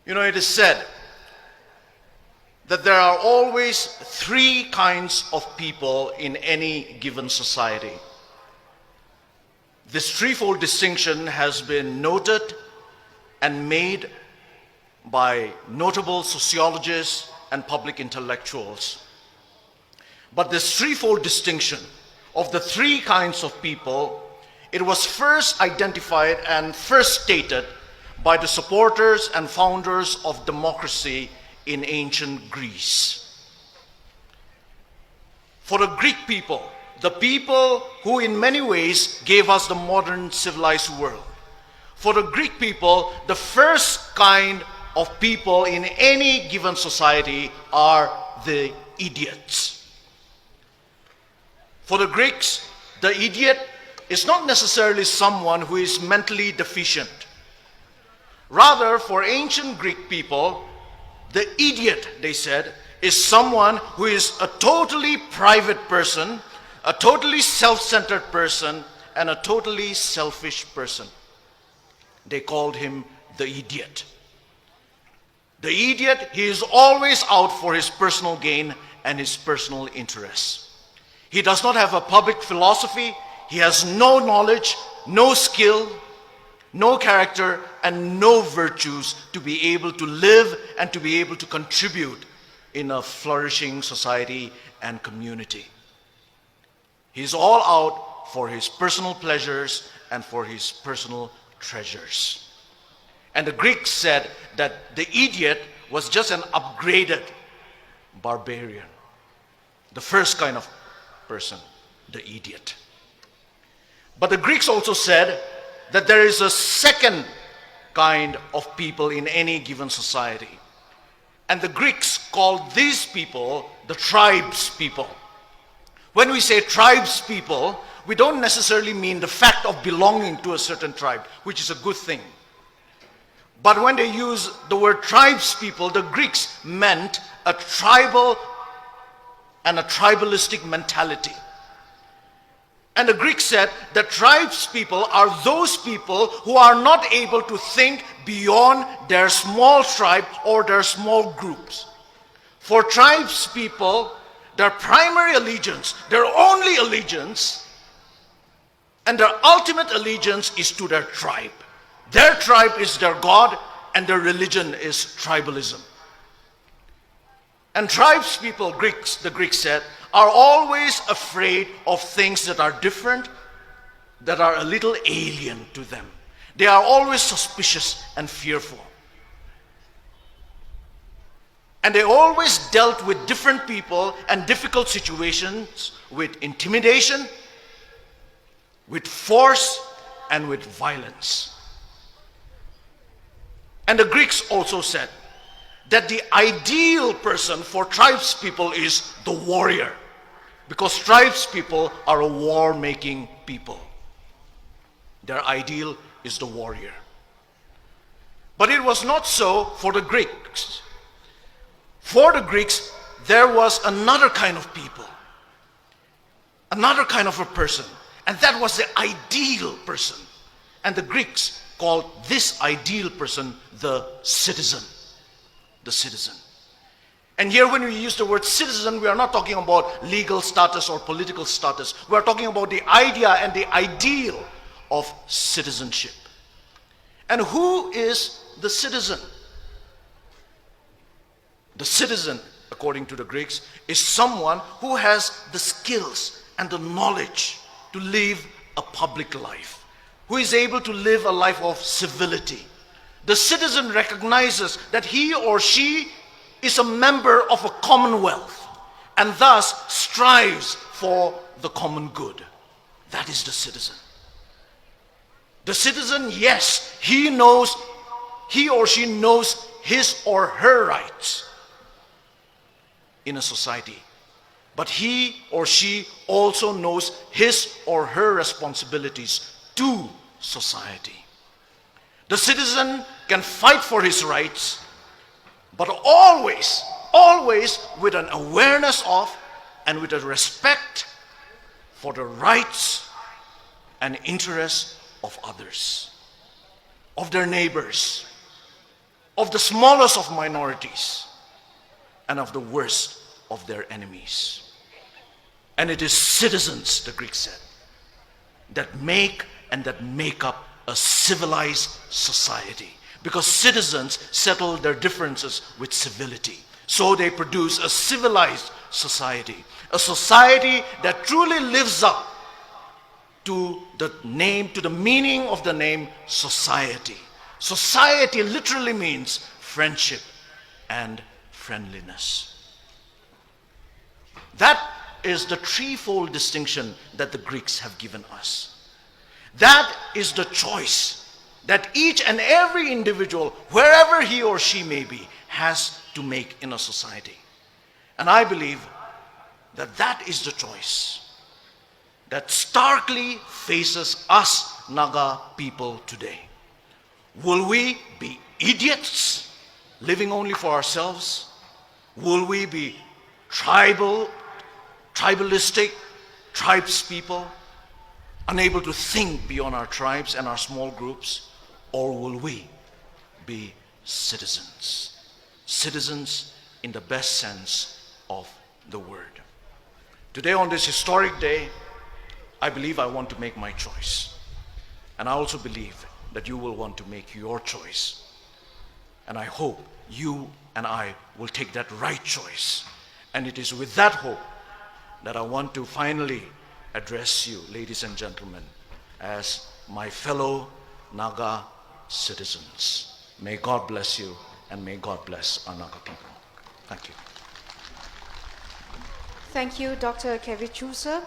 You know, it is said that there are always three kinds of people in any given society. This threefold distinction has been noted and made by notable sociologists and public intellectuals. But this threefold distinction of the three kinds of people, it was first identified and first stated by the supporters and founders of democracy in ancient Greece. For the Greek people, the people who in many ways gave us the modern civilized world, for the Greek people, the first kind of people in any given society are the idiots. For the Greeks, the idiot is not necessarily someone who is mentally deficient. Rather, for ancient Greek people, the idiot, they said, is someone who is a totally private person, a totally self-centered person, and a totally selfish person. They called him the idiot. The idiot, he is always out for his personal gain and his personal interests. He does not have a public philosophy. He has no knowledge, no skill, no character, and no virtues to be able to live and to be able to contribute in a flourishing society and community. He's all out for his personal pleasures and for his personal treasures. And the Greeks said that the idiot was just an upgraded barbarian. The first kind of person, the idiot. But the Greeks also said that there is a second kind of people in any given society. And the Greeks called these people the tribes people. When we say tribes people, we don't necessarily mean the fact of belonging to a certain tribe, which is a good thing. But when they use the word tribes people, the Greeks meant a tribal and a tribalistic mentality. And the Greeks said that tribes people are those people who are not able to think beyond their small tribe or their small groups. For tribes people, their primary allegiance, their only allegiance, and their ultimate allegiance is to their tribe. Their tribe is their God, and their religion is tribalism. And tribes people, the Greeks said, are always afraid of things that are different, that are a little alien to them. They are always suspicious and fearful. And they always dealt with different people and difficult situations with intimidation, with force, and with violence. And the Greeks also said that the ideal person for tribes people is the warrior, because tribes people are a war-making people. Their ideal is the warrior. But it was not so for the Greeks. For the Greeks, there was another kind of people, another kind of a person, and that was the ideal person. And the Greeks called this ideal person the citizen. The citizen. And here when we use the word citizen, we are not talking about legal status or political status. We are talking about the idea and the ideal of citizenship. And who is the citizen? The citizen, according to the Greeks, is someone who has the skills and the knowledge to live a public life, who is able to live a life of civility. The citizen recognizes that he or she is a member of a commonwealth and thus strives for the common good. That is the citizen. The citizen, yes, he or she knows his or her rights in a society. But he or she also knows his or her responsibilities to society. The citizen can fight for his rights, but always with an awareness of and with a respect for the rights and interests of others, of their neighbors. of the smallest of minorities, and of the worst of their enemies. And it is citizens, the Greeks said, that make up a civilized society. Because citizens settle their differences with civility. So they produce a civilized society. A society that truly lives up to the meaning of the name society. Society literally means friendship and friendliness. That is the threefold distinction that the Greeks have given us. That is the choice that each and every individual, wherever he or she may be, has to make in a society. And I believe that that is the choice that starkly faces us Naga people today. Will we be idiots living only for ourselves? Will we be tribalistic tribes people, unable to think beyond our tribes and our small groups? Or will we be citizens? Citizens in the best sense of the word. Today, on this historic day, I believe I want to make my choice. And I also believe that you will want to make your choice. And I hope you and I will take that right choice. And it is with that hope that I want to finally address you, ladies and gentlemen, as my fellow Naga citizens. May God bless you, and may God bless our Naga people. Thank you. Thank you, Dr. Kevichusa.